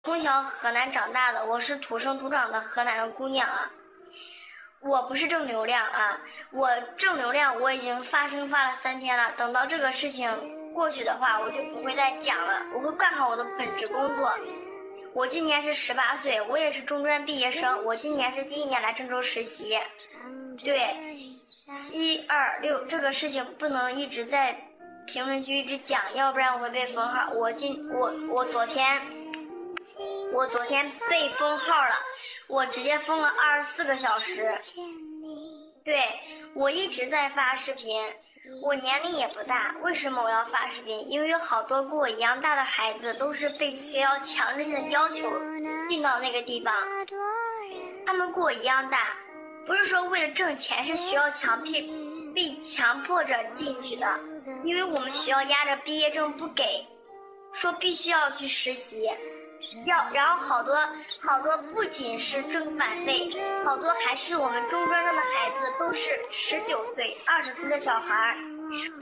从小河南长大的，我是土生土长的河南的姑娘啊。我不是正流量啊，我正流量我已经发了3天了。等到这个事情过去的话，我就不会再讲了，我会干好我的本职工作。我今年是18岁，我也是中专毕业生，我今年是第1年来郑州实习。对，726这个事情不能一直在评论区一直讲，要不然我会被封号。我昨天被封号了，我直接封了24个小时。对，我一直在发视频，我年龄也不大，为什么我要发视频？因为有好多跟我一样大的孩子都是被学校强制性的要求进到那个地方，他们跟我一样大，不是说为了挣钱，是学校被强迫着进去的，因为我们学校压着毕业证不给，说必须要去实习。然后好多不仅是挣返费，好多还是我们中专生的孩子，都是19岁、20岁的小孩，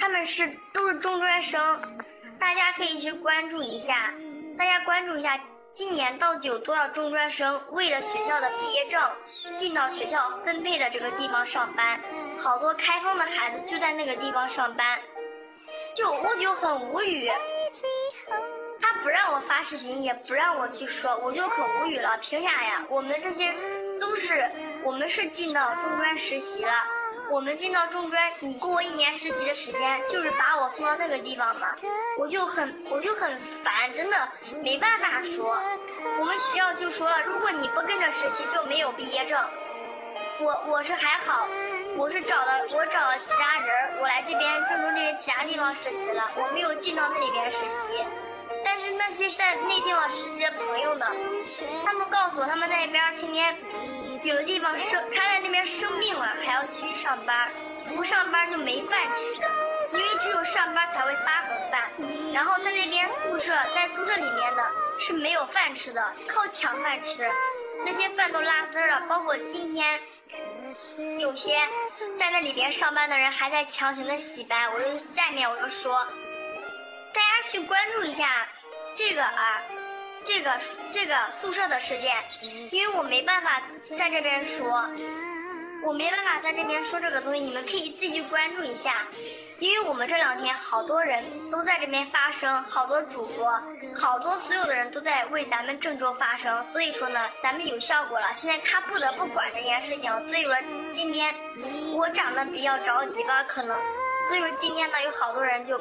他们都是中专生，大家可以去关注一下，今年到底有多少中专生为了学校的毕业证进到学校分配的这个地方上班，好多开封的孩子就在那个地方上班，我就很无语。他不让我发视频，也不让我去说，我就可无语了。凭啥呀？我们这些我们是进到中专实习了。我们进到中专，你给我1年实习的时间，就是把我送到那个地方嘛。我就很烦，真的没办法说。我们学校就说了，如果你不跟着实习，就没有毕业证。我是还好，我找了其他人，我来这边郑州这边其他地方实习了，我没有进到那里边实习。但是那些在那地方实习的朋友呢，他们告诉我，他们在那边天天有的地方他在那边生病了，还要继续上班，不上班就没饭吃，因为只有上班才会发盒饭。然后在那边在宿舍里面的是没有饭吃的，靠抢饭吃，那些饭都拉丝了。包括今天有些在那里边上班的人还在强行的洗白，下面我就说，大家去关注一下这个宿舍的事件，因为我没办法在这边说，这个东西，你们可以自己去关注一下，因为我们这2天好多人都在这边发声，好多主播，所有的人都在为咱们郑州发声，所以说呢，咱们有效果了。现在他不得不管这件事情，所以说今天我长得比较着急吧，可能，所以说今天呢，有好多人就